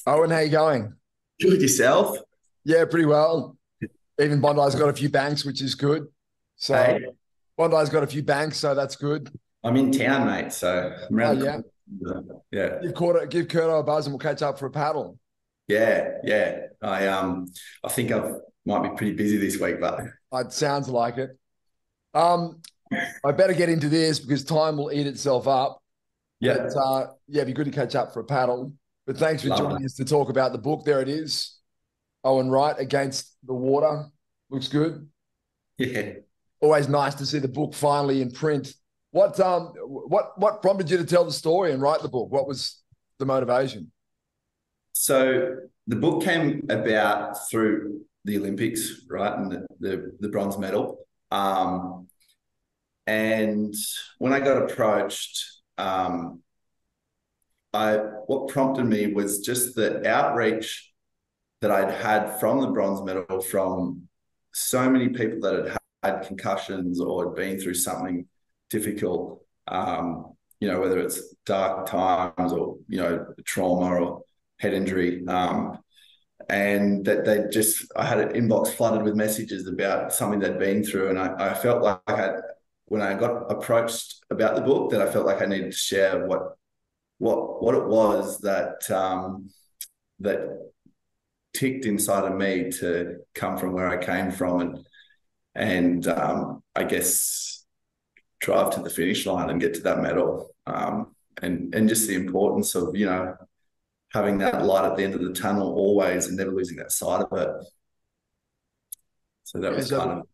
Owen, how you going? Good yourself. Yeah, pretty well. Even Bondi's got a few banks, which is good. So Hey, Bondi's got a few banks, so that's good. I'm in town, mate. So I'm Oh around the yeah, corner. Yeah, give Curto a buzz, and we'll catch up for a paddle. yeah. I think I might be pretty busy this week, but It sounds like it. Um, I better get into this because time will eat itself up. But yeah, yeah, it'd be good to catch up for a paddle. But thanks for love joining us to talk about the book. There it is, Owen Wright Against the Water. Looks good. it. Yeah. Always nice to see the book finally in print. What prompted you to tell the story and write the book? What was the motivation? So the book came about through the Olympics, right, and the bronze medal. And when I got approached, I what prompted me was just the outreach that I'd had from the bronze medal from so many people that had had concussions or had been through something difficult, whether it's dark times or, trauma or head injury. And that I had an inbox flooded with messages about something they'd been through. And I felt like when I got approached about the book, that I felt like I needed to share what it was that ticked inside of me to come from where I came from and I guess drive to the finish line and get to that medal. And just the importance of having that light at the end of the tunnel always and never losing that sight of it. So that Yeah, was kind of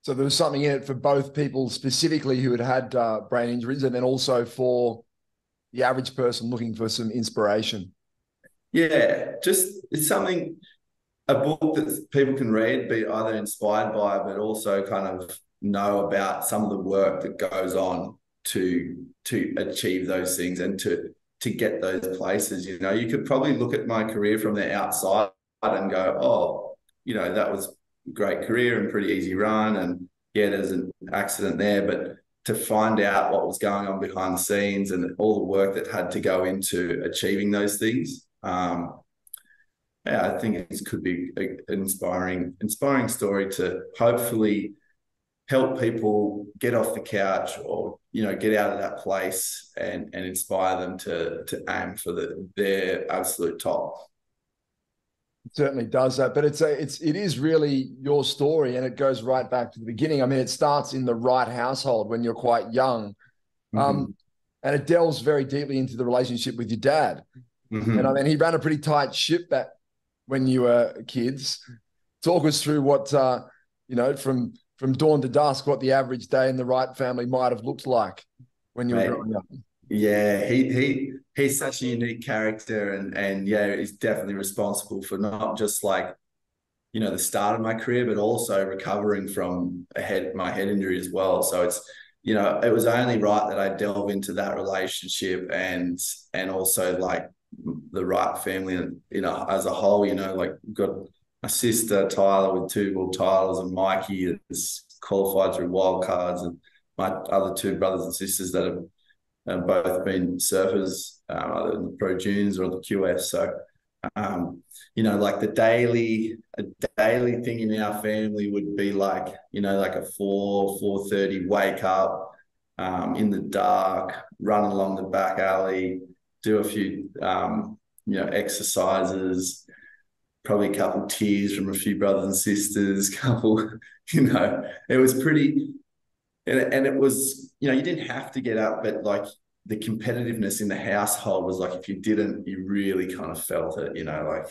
so there was something in it for both people specifically who had brain injuries, and then also for the average person looking for some inspiration. yeah, just it's something a book that people can read, be either inspired by, but also kind of know about some of the work that goes on to achieve those things and to get those places. You could probably look at my career from the outside and go, oh, that was a great career and pretty easy run. And yeah, there's an accident there, but to find out what was going on behind the scenes and all the work that had to go into achieving those things. Yeah, I think it could be an inspiring story to hopefully help people get off the couch or get out of that place and inspire them to aim for their absolute top. It certainly does that, but it is really your story, and it goes right back to the beginning. I mean, it starts in the right household when you're quite young, Mm-hmm. um, and it delves very deeply into the relationship with your dad. And I Mm-hmm. mean, he ran a pretty tight ship back when you were kids. Talk us through what from dawn to dusk, what the average day in the Wright family might have looked like when you were Mate, growing up. yeah, he's such a unique character and yeah, he's definitely responsible for not just like the start of my career, but also recovering from my head injury as well. So it was only right that I delve into that relationship and also like the Wright family and as a whole. Like we've got my sister Tyler with two world titles and Mikey is qualified through wild cards and my other two brothers and sisters that have both been surfers, either in the Pro Juniors or the QS. So like a daily thing in our family would be like, like a 4:30 wake up, in the dark, run along the back alley, do a few, exercises, probably a couple of tears from a few brothers and sisters, it was pretty, and it was, you didn't have to get up, but like the competitiveness in the household was like if you didn't, you really kind of felt it, like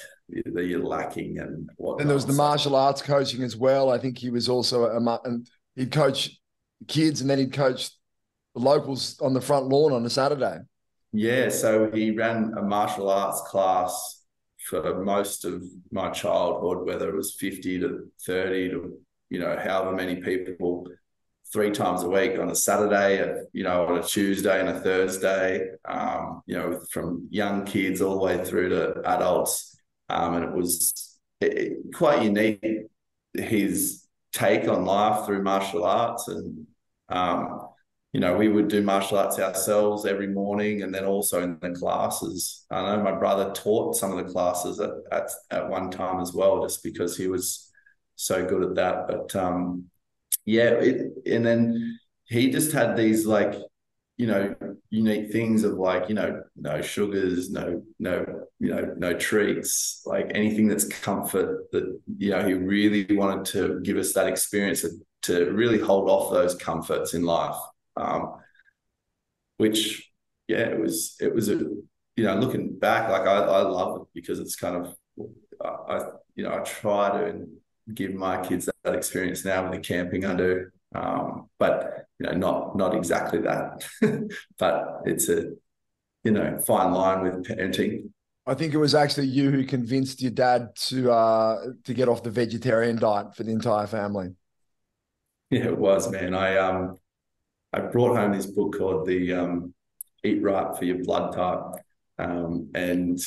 that you're lacking and Then there was whatnot. the So martial arts coaching as well. I think he was also and he'd coach kids, and then he'd coach the locals on the front lawn on a Saturday. yeah, so he ran a martial arts class for most of my childhood, whether it was 50 to 30 to, however many people, three times a week on a Saturday, on a Tuesday and a Thursday, from young kids all the way through to adults. And it was quite unique, his take on life through martial arts. And we would do martial arts ourselves every morning, and then also in the classes. I know my brother taught some of the classes at one time as well, just because he was so good at that. But yeah, and then he just had these like, unique things of like, no sugars, no treats, like anything that's comfort that, he really wanted to give us that experience to really hold off those comforts in life. Which, yeah, it was a, looking back, like I love it because it's kind of, I try to give my kids that experience now with the camping I do. But not exactly that, but it's a fine line with parenting. I think it was actually you who convinced your dad to get off the vegetarian diet for the entire family. Yeah, it was, man. I brought home this book called the Eat Right for Your Blood Type, and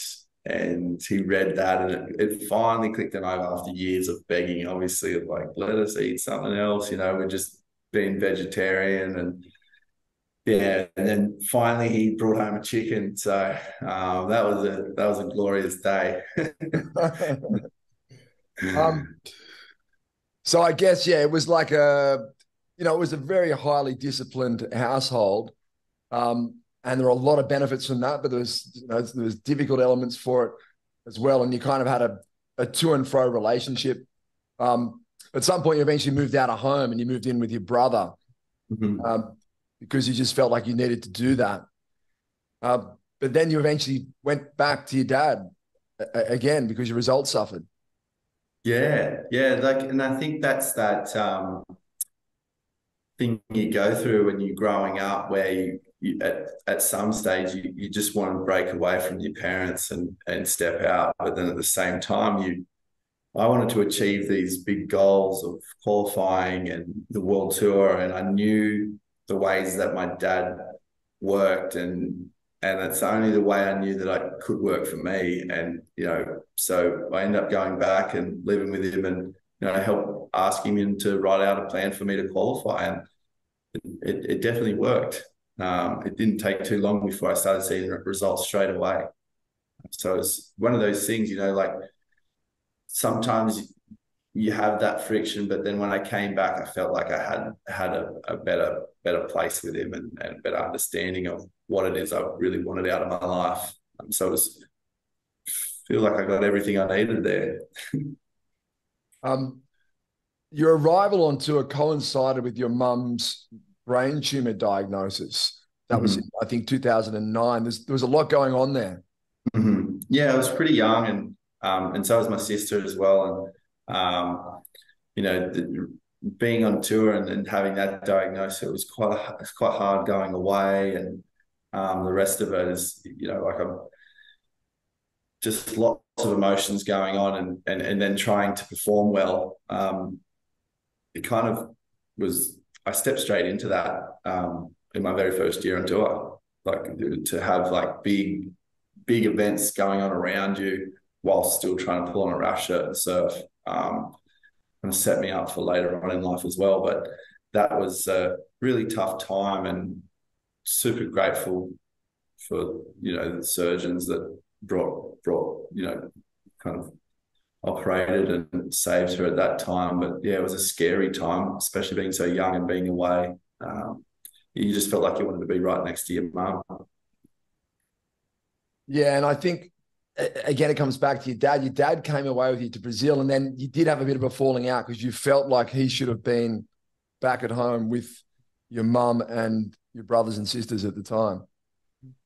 he read that, and it finally clicked him over after years of begging, obviously, of like, let us eat something else. We're just being vegetarian, and yeah, and then finally he brought home a chicken. So that was a glorious day. um, so I guess, yeah, it was like it was a very highly disciplined household. And there were a lot of benefits from that, but there was difficult elements for it as well. And you kind of had a to and fro relationship. At some point, you eventually moved out of home and you moved in with your brother, because you just felt like you needed to do that. But then you eventually went back to your dad again because your results suffered. Yeah, like, and I think that's that thing you go through when you're growing up, where you at some stage you just want to break away from your parents and step out, but then at the same time I wanted to achieve these big goals of qualifying and the world tour, and I knew the ways that my dad worked, and it's only the way I knew that I could work for me. And so I ended up going back and living with him, and help asking him to write out a plan for me to qualify, and it definitely worked. It didn't take too long before I started seeing results straight away. So it's one of those things, like sometimes you have that friction, but then when I came back, I felt like I had a better place with him, and better understanding of what it is I really wanted out of my life. So it was, feel like I got everything I needed there. Your arrival on tour coincided with your mum's brain tumor diagnosis. That was, I think, 2009. There was a lot going on there. Yeah, I was pretty young, and so was my sister as well. And being on tour and having that diagnosis, it was it's quite hard going away, and the rest of it is, like I'm just lots of emotions going on, and then trying to perform well. It kind of was, I stepped straight into that in my very first year on tour, like to have like big events going on around you while still trying to pull on a rash shirt and surf. Kind of set me up for later on in life as well. But that was a really tough time, and super grateful for, the surgeons that brought, kind of operated and saved her at that time. But yeah, it was a scary time, especially being so young and being away. You just felt like you wanted to be right next to your mum. Yeah, and I think, again, it comes back to your dad. Your dad came away with you to Brazil, and then you did have a bit of a falling out because you felt like he should have been back at home with your mum and your brothers and sisters at the time.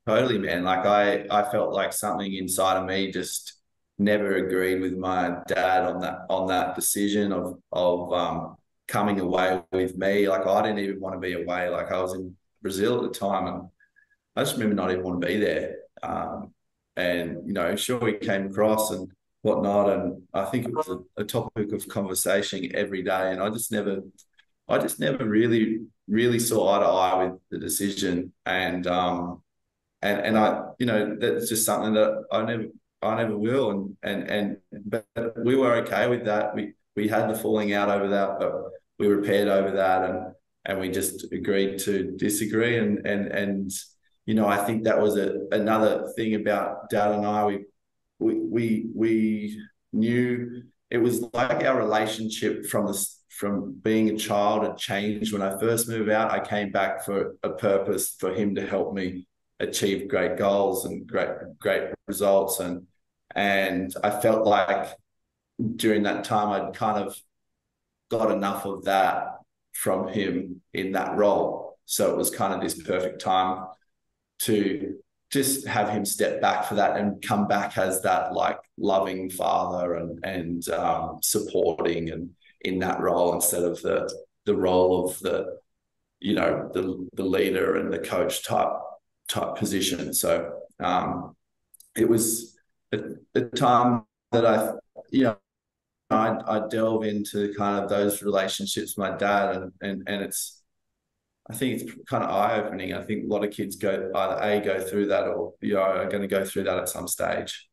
Totally, man. Like I felt like something inside of me just never agreed with my dad on that decision of coming away with me. Like I didn't even want to be away. Like I was in Brazil at the time, and I just remember not even want to be there. And sure, we came across and whatnot, and I think it was a topic of conversation every day. And I just never really saw eye to eye with the decision. And I, that's just something that I never will. But we were okay with that. We had the falling out over that, but we repaired over that, and we just agreed to disagree. And you know, I think that was another thing about Dad and I. We knew it was like our relationship from being a child had changed. When I first moved out, I came back for a purpose, for him to help me achieve great goals and great results. And I felt like during that time I'd kind of got enough of that from him in that role. So it was kind of this perfect time to just have him step back for that and come back as that like loving father and supporting and in that role, instead of the role of the, you know, the leader and the coach type position. So it was a time that you know, I delve into kind of those relationships with my dad, and it's, I think it's kind of eye-opening. I think a lot of kids go through that, or, you know, are going to go through that at some stage.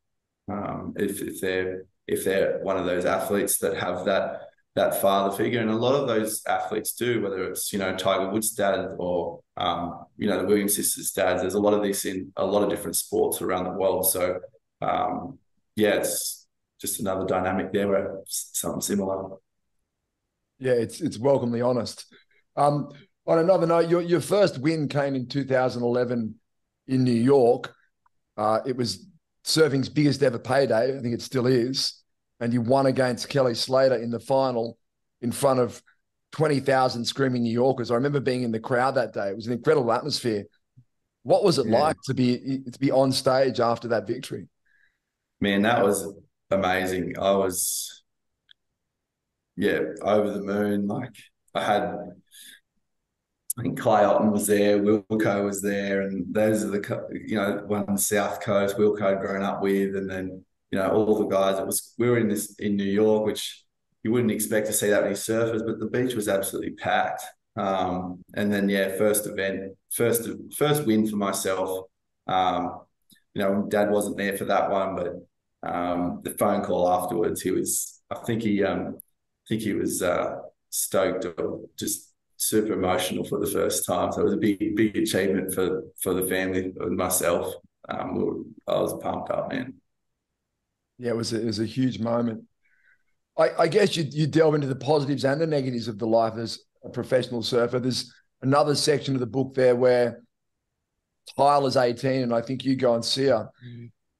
If they're one of those athletes that have that father figure, and a lot of those athletes do, whether it's, you know, Tiger Woods' dad or you know, the Williams sisters' dads. There's a lot of this in a lot of different sports around the world. So yeah, it's just another dynamic there where something similar. Yeah, it's welcomely honest. On another note, your first win came in 2011 in New York. It was surfing's biggest ever payday. I think it still is. And you won against Kelly Slater in the final in front of 20,000 screaming New Yorkers. I remember being in the crowd that day. It was an incredible atmosphere. What was it like to be on stage after that victory? Man, that was amazing. I was, yeah, over the moon. Like, I think Clay Otten was there, Wilco was there, and those are the, you know, one on the South Coast, Wilco had grown up with, and then, you know, all the guys. We were in New York, which you wouldn't expect to see that many surfers, but the beach was absolutely packed. And then, yeah, first win for myself. You know, Dad wasn't there for that one, but the phone call afterwards, I think he was stoked, or just super emotional for the first time. So it was a big achievement for the family and myself. I was pumped up, man. Yeah, it was a huge moment. I guess you delve into the positives and the negatives of the life as a professional surfer. There's another section of the book there where Tyler's 18, and I think you go and see her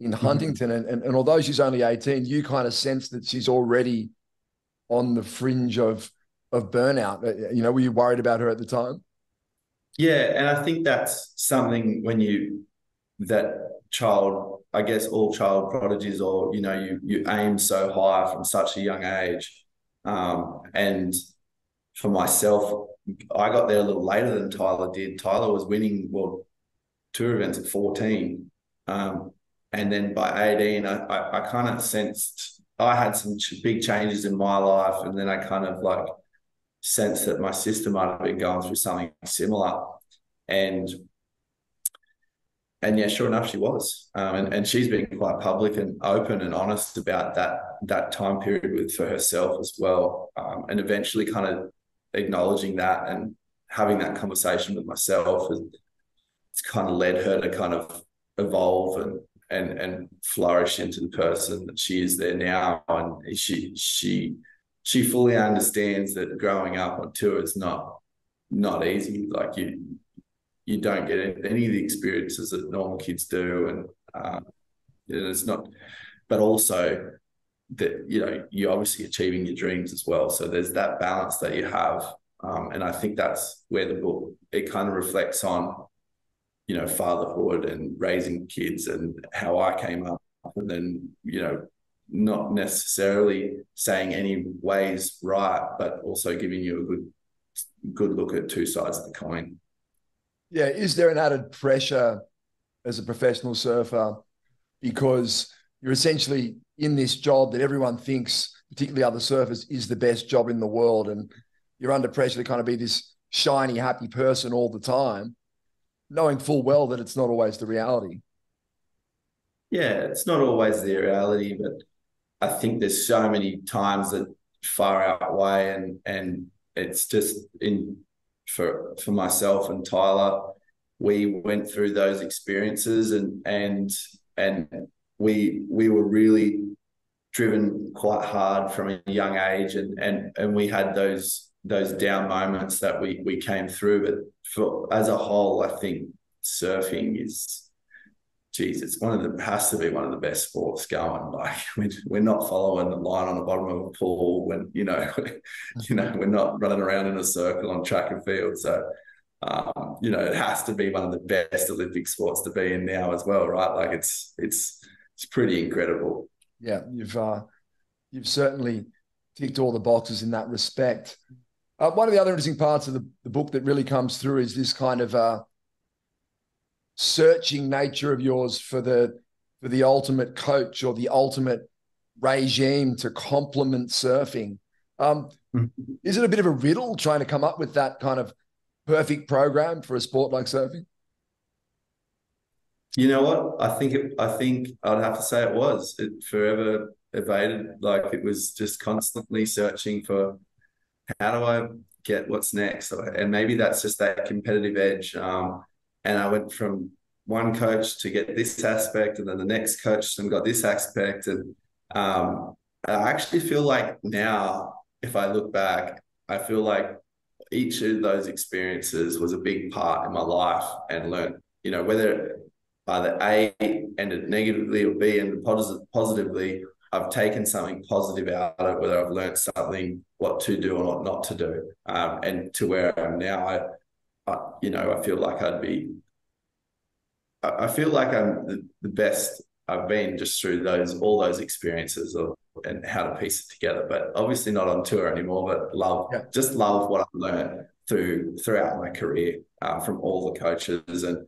in Huntington. And although she's only 18, you kind of sense that she's already on the fringe of burnout. You know, were you worried about her at the time? Yeah, and I think that's something that child, I guess all child prodigies, or, you know, you aim so high from such a young age. And for myself, I got there a little later than Tyler did. Tyler was winning world tour events at 14. And then by 18, I kind of sensed I had some big changes in my life. And then I kind of like sensed that my sister might have been going through something similar. And yeah, sure enough, she was. And she's been quite public and open and honest about that time period for herself as well. And eventually kind of acknowledging that and having that conversation with myself, it's kind of led her to kind of evolve and flourish into the person that she is there now. And she fully understands that growing up on tour is not easy. Like, you don't get any of the experiences that normal kids do. And it's not, but also that, you know, you're obviously achieving your dreams as well. So there's that balance that you have. And I think that's where the book, it kind of reflects on, you know, fatherhood and raising kids and how I came up. And then, you know, not necessarily saying any ways right, but also giving you a good look at two sides of the coin. Yeah. Is there an added pressure as a professional surfer because you're essentially in this job that everyone thinks, particularly other surfers, is the best job in the world, and you're under pressure to kind of be this shiny, happy person all the time, knowing full well that it's not always the reality? Yeah, it's not always the reality, but I think there's so many times that far outweigh, and it's just for myself and Tyler, we went through those experiences, and we were really driven quite hard from a young age, and we had those down moments that we came through. But as a whole, I think surfing is, geez, it's has to be one of the best sports going. Like, we're not following the line on the bottom of a pool when, we're not running around in a circle on track and field. So, it has to be one of the best Olympic sports to be in now as well, right? Like, it's pretty incredible. Yeah, you've certainly ticked all the boxes in that respect. One of the other interesting parts of the book that really comes through is this kind of searching nature of yours for the ultimate coach or the ultimate regime to complement surfing. Is it a bit of a riddle trying to come up with that kind of perfect program for a sport like surfing? You know what? I think I'd have to say it forever evaded. Like, it was just constantly searching for, how do I get what's next? And maybe that's just that competitive edge. And I went from one coach to get this aspect, and then the next coach and got this aspect. And I actually feel like now, if I look back, I feel like each of those experiences was a big part in my life, and learned, whether either A, ended negatively, or B, ended positively, I've taken something positive out of it, whether I've learned something, what to do or what not to do. And to where I am now, I feel like I feel like I'm the best I've been just through all those experiences and how to piece it together. But obviously not on tour anymore, but just love what I've learned throughout my career, from all the coaches. And,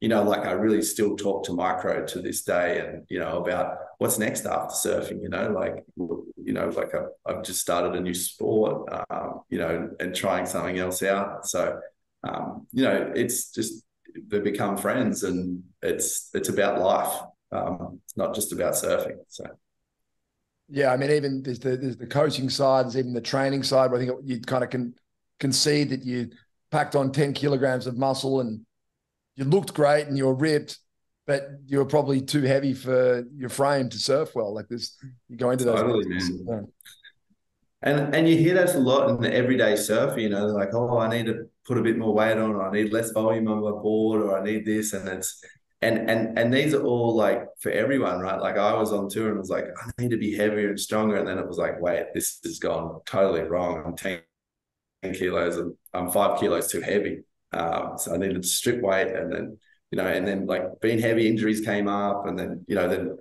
like, I really still talk to Micro to this day, and, about what's next after surfing, like I've just started a new sport, and trying something else out. So, it's just, they become friends, and it's about life. It's not just about surfing. So, yeah, I mean, even there's the coaching side, there's even the training side, where I think you kind of can concede that you packed on 10 kilograms of muscle and you looked great and you were ripped, but you were probably too heavy for your frame to surf well. Like this, you go into those. Totally, man. And you hear that a lot in the everyday surfer, they're like, oh, I need to put a bit more weight on, or I need less volume on my board, or I need this. And it's, and these are all like for everyone, right? Like, I was on tour and was like, I need to be heavier and stronger. And then it was like, wait, this has gone totally wrong. I'm 10 kilos and I'm 5 kilos too heavy. So I needed to strip weight, and then, like, being heavy, injuries came up, and then, there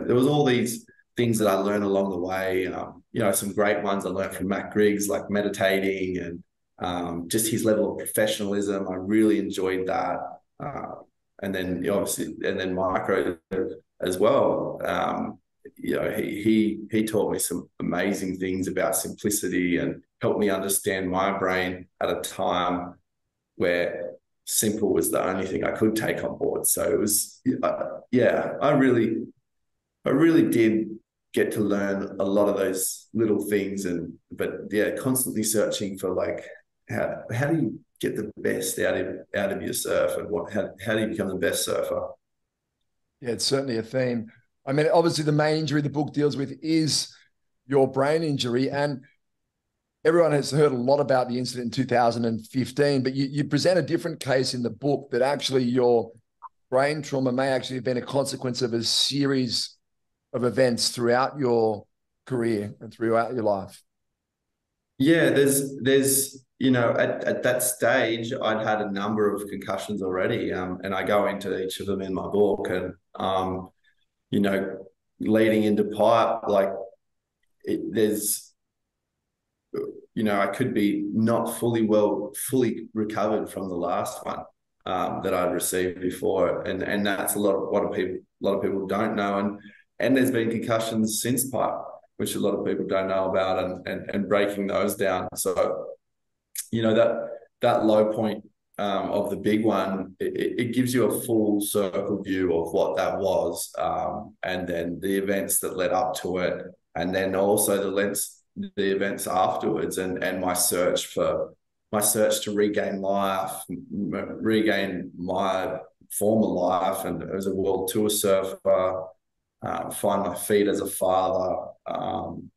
was all these things that I learned along the way. Some great ones I learned from Matt Griggs, like meditating, and just his level of professionalism. I really enjoyed that. And then obviously, and then Micro as well. He taught me some amazing things about simplicity, and helped me understand my brain at a time where simple was the only thing I could take on board. So it was, I really did get to learn a lot of those little things, but constantly searching for, like, how do you get the best out of your surf, and how do you become the best surfer? Yeah, it's certainly a theme. I mean, obviously the main injury the book deals with is your brain injury, and everyone has heard a lot about the incident in 2015, but you present a different case in the book, that actually your brain trauma may actually have been a consequence of a series of events throughout your career and throughout your life. Yeah, there's at that stage, I'd had a number of concussions already, and I go into each of them in my book, and leading into pipe, like, there's, I could be not fully recovered from the last one that I'd received before, and that's a lot of people don't know, and there's been concussions since pipe, which a lot of people don't know about, and breaking those down. So, that low point of the big one, it gives you a full circle view of what that was, and then the events that led up to it, and then also the events afterwards, and my search for my search to regain life, regain my former life, and as a world tour surfer, find my feet as a father, and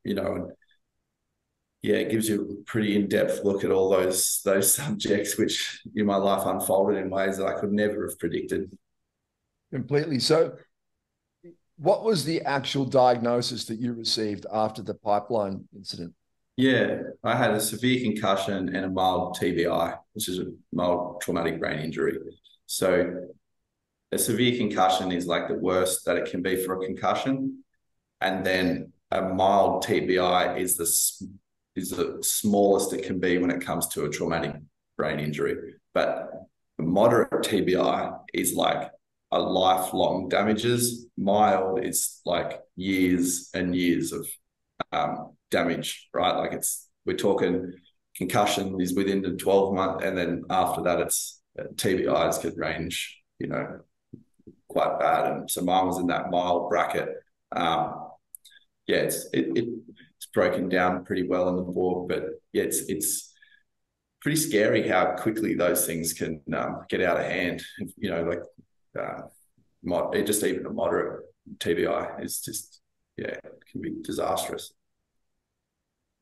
yeah, it gives you a pretty in-depth look at all those subjects, which in my life unfolded in ways that I could never have predicted. Completely. So what was the actual diagnosis that you received after the pipeline incident? Yeah, I had a severe concussion and a mild TBI, which is a mild traumatic brain injury. So a severe concussion is like the worst that it can be for a concussion. And then a mild TBI is the smallest it can be when it comes to a traumatic brain injury. But a moderate TBI is like a lifelong damages. Mild is like years and years of damage, right? Like we're talking concussion is within the 12 month, and then after that, it's TBIs could range, quite bad. And so mine was in that mild bracket. Yeah, it's broken down pretty well in the book, but yeah, it's pretty scary how quickly those things can get out of hand. Just even a moderate TBI is just, yeah, it can be disastrous.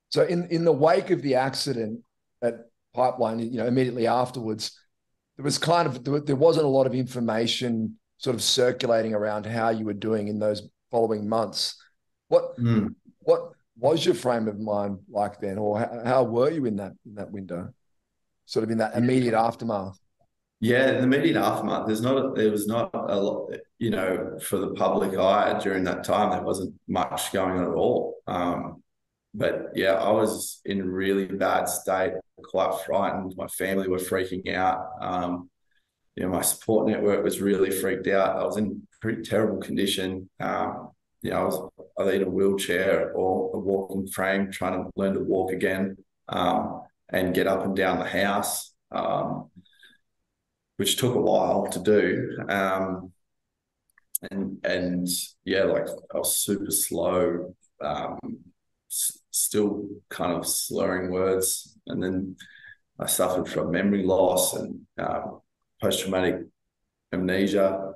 So in the wake of the accident at Pipeline, immediately afterwards, there wasn't a lot of information sort of circulating around how you were doing in those following months. What was your frame of mind like then, or how were you in that window, sort of in that immediate aftermath? Yeah, in the immediate aftermath, there was not a lot, for the public eye during that time. There wasn't much going on at all. But yeah, I was in a really bad state, quite frightened. My family were freaking out. My support network was really freaked out. I was in pretty terrible condition. I was either in a wheelchair or a walking frame, trying to learn to walk again, and get up and down the house, which took a while to do. And yeah, like I was super slow, still kind of slurring words. And then I suffered from memory loss and post-traumatic amnesia.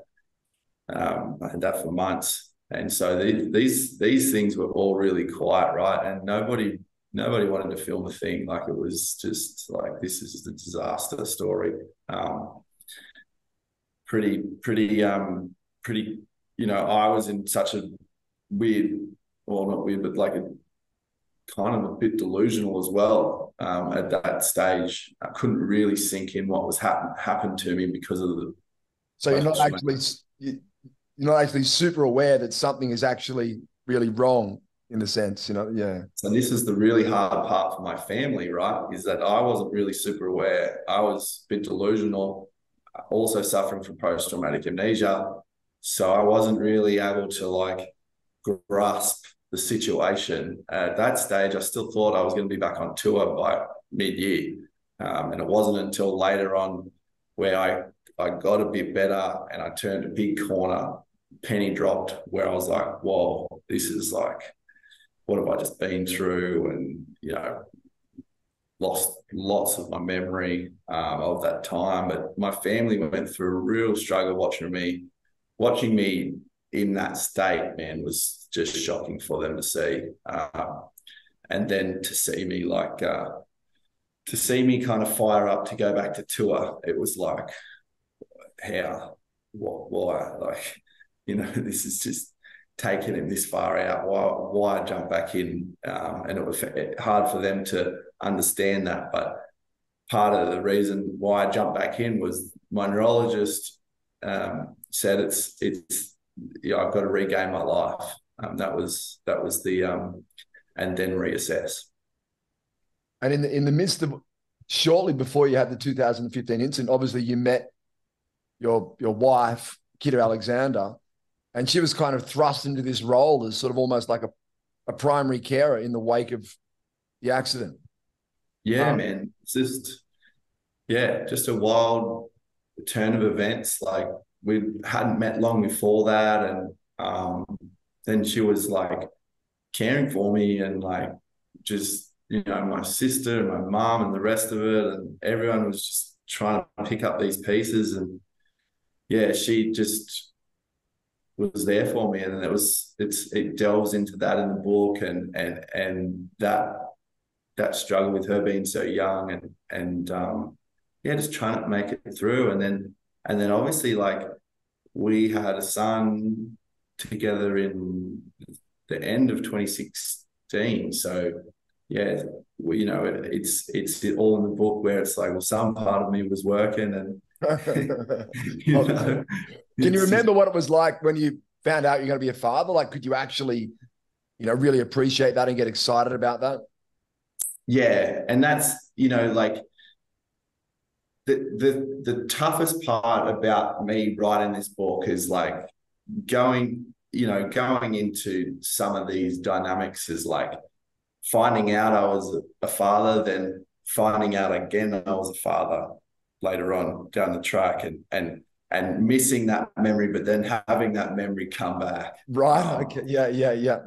I had that for months. And so these things were all really quiet, right? And nobody wanted to film a thing. Like, it was just like, this is the disaster story. I was in such a weird, well, not weird, but like a kind of a bit delusional as well. At that stage, I couldn't really sink in what was happened to me because of the. So you're not actually super aware that something is actually really wrong, in a sense, yeah. So this is the really hard part for my family, right? Is that I wasn't really super aware. I was a bit delusional, also suffering from post-traumatic amnesia. So I wasn't really able to grasp the situation. At that stage, I still thought I was going to be back on tour by mid-year. And it wasn't until later on where I got a bit better and I turned a big corner, penny dropped, where I was like, whoa, this is like, what have I just been through? And, lost lots of my memory of that time. But my family went through a real struggle watching me in that state, man, was just shocking for them to see. And then to see me kind of fire up to go back to tour, it was like, how, what, why? This is just taking him this far out. Why jump back in? And it was hard for them to understand that. But part of the reason why I jumped back in was my neurologist said I've got to regain my life. That was the and then reassess. And in the midst of, shortly before you had the 2015 incident, obviously you met your wife, Kidder Alexander, and she was kind of thrust into this role as sort of almost like a primary carer in the wake of the accident. Yeah, man. It's just a wild turn of events. Like, we hadn't met long before that. And then she was like caring for me and like just, my sister and my mom and the rest of it, and everyone was just trying to pick up these pieces. And yeah, she just was there for me. And it delves into that in the book, and that struggle with her being so young, and yeah, just trying to make it through. And then obviously, like, we had a son together in the end of 2016. So yeah, it's all in the book, where it's like, well, some part of me was working, and Can you remember what it was like when you found out you're going to be a father? Like, could you actually, really appreciate that and get excited about that? Yeah, and that's, like, the toughest part about me writing this book is like going into some of these dynamics is like finding out I was a father, then finding out again I was a father later on down the track, and missing that memory, but then having that memory come back. Right. Okay. Yeah.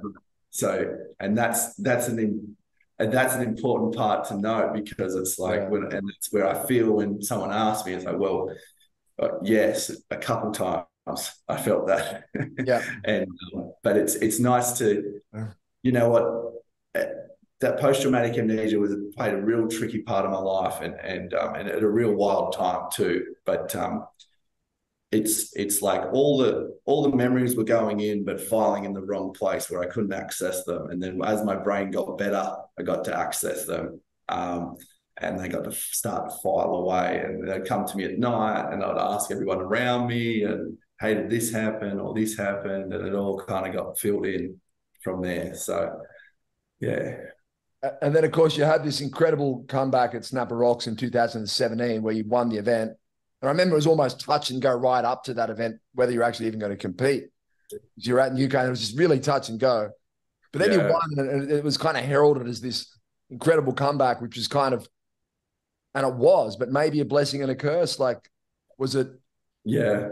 So, and that's an important part to note, because it's like, and it's where I feel when someone asks me, it's like, well, yes, a couple times I felt that. Yeah. But it's nice to, that post-traumatic amnesia played a real tricky part of my life, and at a real wild time too. But it's like all the memories were going in, but filing in the wrong place where I couldn't access them. And then as my brain got better, I got to access them. And they got to start to file away, and they'd come to me at night, and I'd ask everyone around me, and hey, did this happen or this happened? And it all kind of got filled in from there. So yeah. And then, of course, you had this incredible comeback at Snapper Rocks in 2017 where you won the event. And I remember it was almost touch and go right up to that event, whether you're actually even going to compete. You're at UK, and it was just really touch and go. But then you won, and it was kind of heralded as this incredible comeback, which was kind of, and it was, but maybe a blessing and a curse. Like, was it? Yeah.